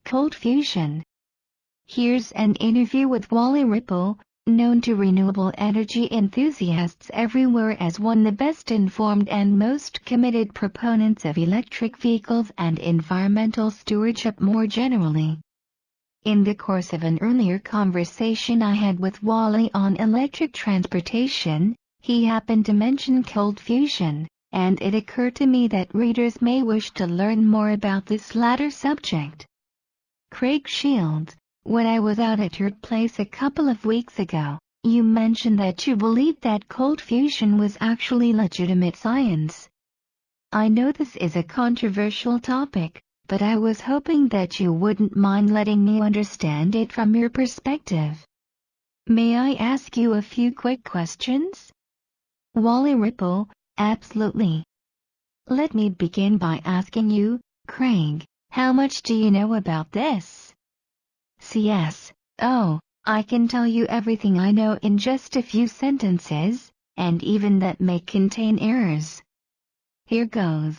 Cold fusion. Here's an interview with Wally Ripple, known to renewable energy enthusiasts everywhere as one of the best informed and most committed proponents of electric vehicles and environmental stewardship more generally. In the course of an earlier conversation I had with Wally on electric transportation, he happened to mention cold fusion, and it occurred to me that readers may wish to learn more about this latter subject. Craig Shields, when I was out at your place a couple of weeks ago, you mentioned that you believed that cold fusion was actually legitimate science. I know this is a controversial topic, but I was hoping that you wouldn't mind letting me understand it from your perspective. May I ask you a few quick questions? Wally Ripple, absolutely. Let me begin by asking you, Craig, how much do you know about this? CS. Oh, I can tell you everything I know in just a few sentences, and even that may contain errors. Here goes.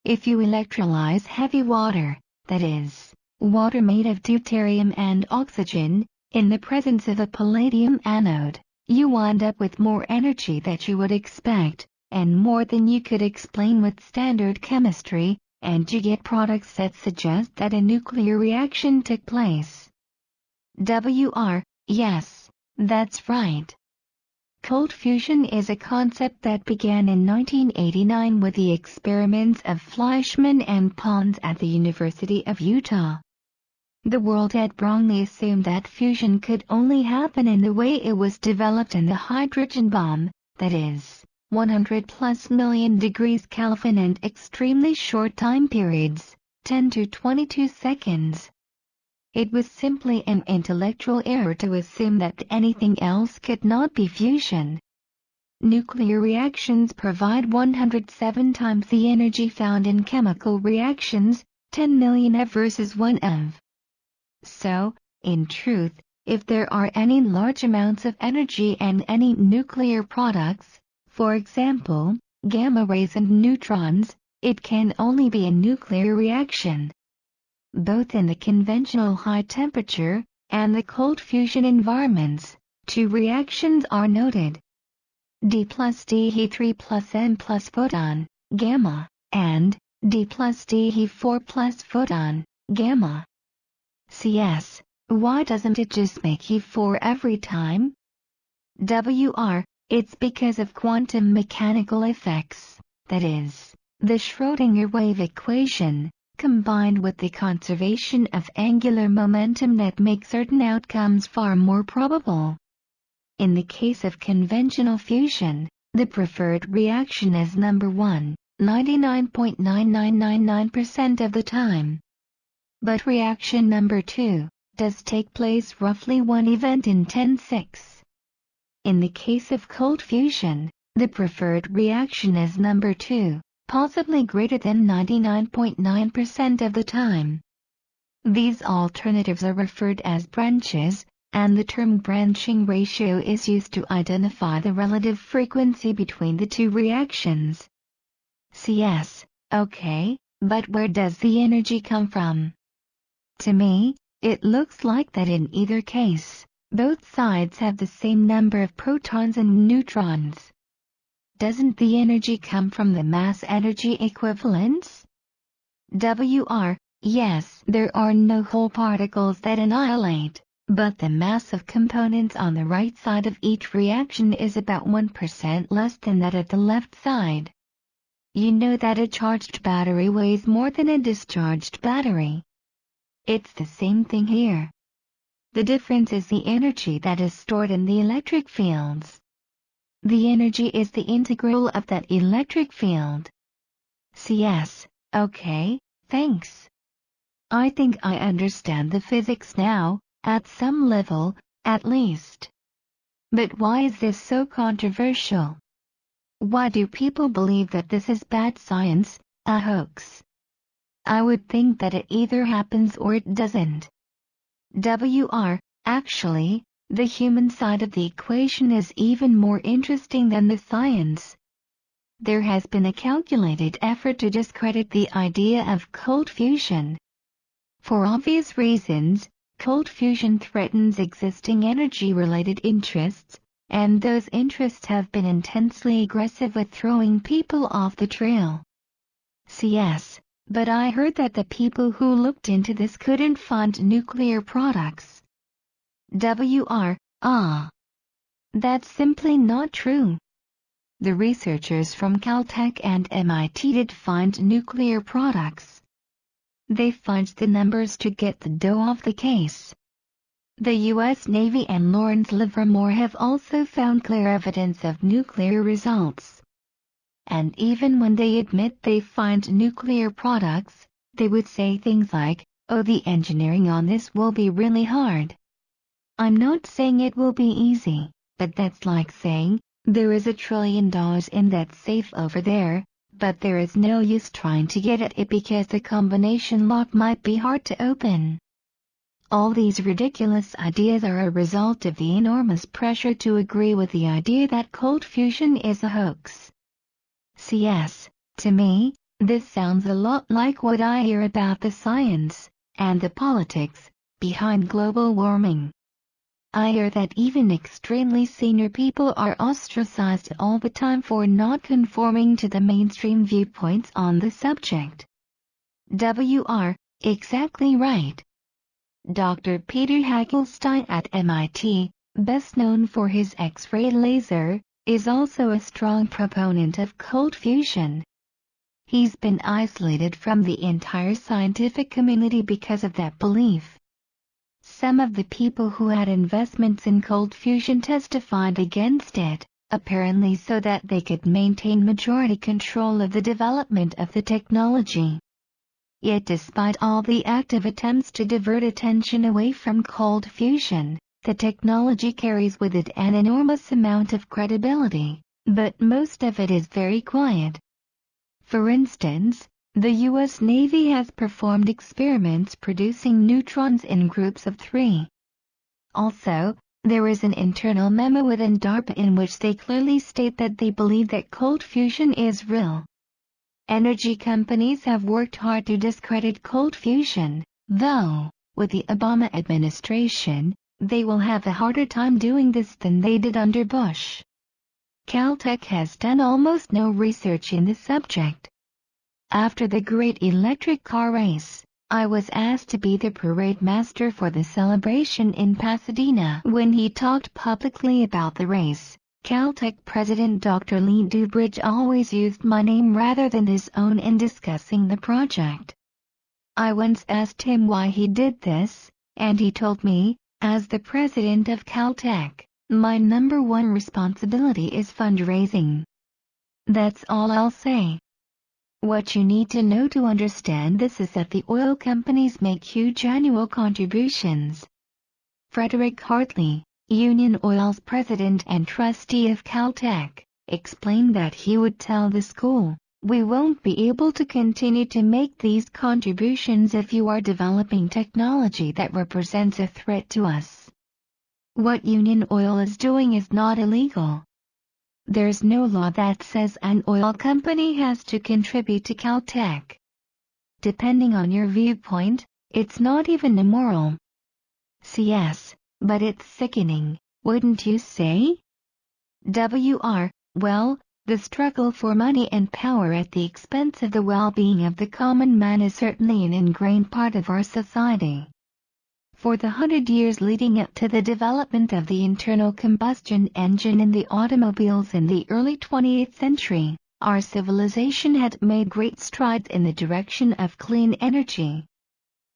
If you electrolyze heavy water, that is, water made of deuterium and oxygen, in the presence of a palladium anode, you wind up with more energy than you would expect, and more than you could explain with standard chemistry, and you get products that suggest that a nuclear reaction took place. Yes, that's right. Cold fusion is a concept that began in 1989 with the experiments of Fleischmann and Pons at the University of Utah. The world had wrongly assumed that fusion could only happen in the way it was developed in the hydrogen bomb, that is, 100+ million degrees Kelvin and extremely short time periods, 10 to 22 seconds. It was simply an intellectual error to assume that anything else could not be fusion. Nuclear reactions provide 107 times the energy found in chemical reactions, 10 million of versus 1 of. So, in truth, if there are any large amounts of energy and any nuclear products, for example, gamma rays and neutrons, it can only be a nuclear reaction. Both in the conventional high temperature and the cold fusion environments, two reactions are noted. D plus D He3 plus N plus photon, gamma, and D plus D He4 plus photon, gamma. CS, why doesn't it just make He4 every time? It's because of quantum mechanical effects, that is, the Schrödinger wave equation, combined with the conservation of angular momentum that make certain outcomes far more probable. In the case of conventional fusion, the preferred reaction is number 1, 99.9999% of the time. But reaction number 2 does take place roughly one event in 10^6. In the case of cold fusion, the preferred reaction is number 2, possibly greater than 99.9% of the time. These alternatives are referred as branches, and the term branching ratio is used to identify the relative frequency between the two reactions. CS, okay, but where does the energy come from? To me, it looks like that in either case, both sides have the same number of protons and neutrons. Doesn't the energy come from the mass-energy equivalence? Yes, there are no whole particles that annihilate, but the mass of components on the right side of each reaction is about 1% less than that at the left side. You know that a charged battery weighs more than a discharged battery. It's the same thing here. The difference is the energy that is stored in the electric fields. The energy is the integral of that electric field. CS, okay, thanks. I think I understand the physics now, at some level, at least. But why is this so controversial? Why do people believe that this is bad science, a hoax? I would think that it either happens or it doesn't. Actually, the human side of the equation is even more interesting than the science. There has been a calculated effort to discredit the idea of cold fusion. For obvious reasons, cold fusion threatens existing energy-related interests, and those interests have been intensely aggressive with throwing people off the trail. CS. But I heard that the people who looked into this couldn't find nuclear products. WR. That's simply not true. The researchers from Caltech and MIT did find nuclear products. They fudged the numbers to get the dough off the case. The U.S. Navy and Lawrence Livermore have also found clear evidence of nuclear results. And even when they admit they find nuclear products, they would say things like, "Oh, the engineering on this will be really hard." I'm not saying it will be easy, but that's like saying, "There is $1 trillion in that safe over there, but there is no use trying to get at it because the combination lock might be hard to open." All these ridiculous ideas are a result of the enormous pressure to agree with the idea that cold fusion is a hoax. CS. To me, this sounds a lot like what I hear about the science, and the politics, behind global warming. I hear that even extremely senior people are ostracized all the time for not conforming to the mainstream viewpoints on the subject. WR. Exactly right. Dr. Peter Hagelstein at MIT, best known for his X-ray laser, is also a strong proponent of cold fusion. He's been isolated from the entire scientific community because of that belief. Some of the people who had investments in cold fusion testified against it, apparently so that they could maintain majority control of the development of the technology. Yet despite all the active attempts to divert attention away from cold fusion, the technology carries with it an enormous amount of credibility, but most of it is very quiet. For instance, the U.S. Navy has performed experiments producing neutrons in groups of 3. Also, there is an internal memo within DARPA in which they clearly state that they believe that cold fusion is real. Energy companies have worked hard to discredit cold fusion, though, with the Obama administration, they will have a harder time doing this than they did under Bush. Caltech has done almost no research in this subject. After the great electric car race, I was asked to be the parade master for the celebration in Pasadena. When he talked publicly about the race, Caltech President Dr. Lee Dubridge always used my name rather than his own in discussing the project. I once asked him why he did this, and he told me, "As the president of Caltech, my number one responsibility is fundraising." That's all I'll say. What you need to know to understand this is that the oil companies make huge annual contributions. Frederick Hartley, Union Oil's president and trustee of Caltech, explained that he would tell the school, "We won't be able to continue to make these contributions if you are developing technology that represents a threat to us." What Union Oil is doing is not illegal. There's no law that says an oil company has to contribute to Caltech. Depending on your viewpoint, it's not even immoral. CS. But it's sickening, wouldn't you say? WR. Well, the struggle for money and power at the expense of the well-being of the common man is certainly an ingrained part of our society. For the 100 years leading up to the development of the internal combustion engine in the automobiles in the early 20th century, our civilization had made great strides in the direction of clean energy.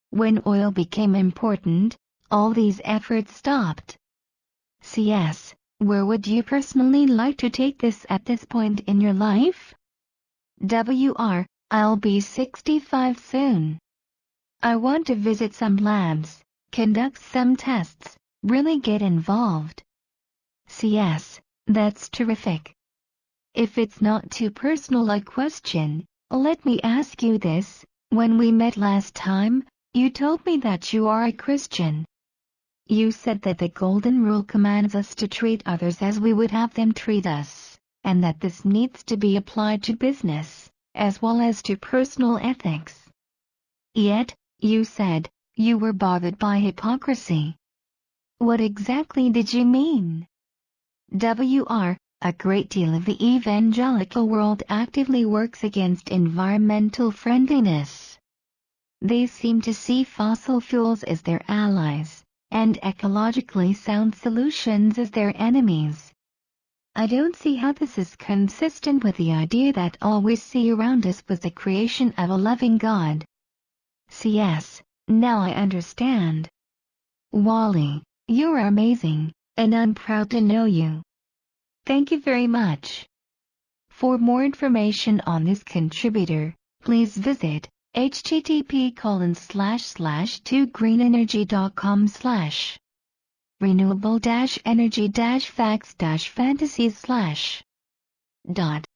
When oil became important, all these efforts stopped. CS. Where would you personally like to take this at this point in your life? WR. I'll be 65 soon. I want to visit some labs, conduct some tests, really get involved. CS. That's terrific. If it's not too personal a question, let me ask you this. When we met last time, you told me that you are a Christian. You said that the Golden Rule commands us to treat others as we would have them treat us, and that this needs to be applied to business, as well as to personal ethics. Yet, you said, You were bothered by hypocrisy. What exactly did you mean? A great deal of the evangelical world actively works against environmental friendliness. They seem to see fossil fuels as their allies, and ecologically sound solutions as their enemies. I don't see how this is consistent with the idea that all we see around us was the creation of a loving God. CS, now I understand. Wally, you're amazing, and I'm proud to know you. Thank you very much. For more information on this contributor, please visit http://2greenenergy.com/ renewable-energy-facts-fantasies/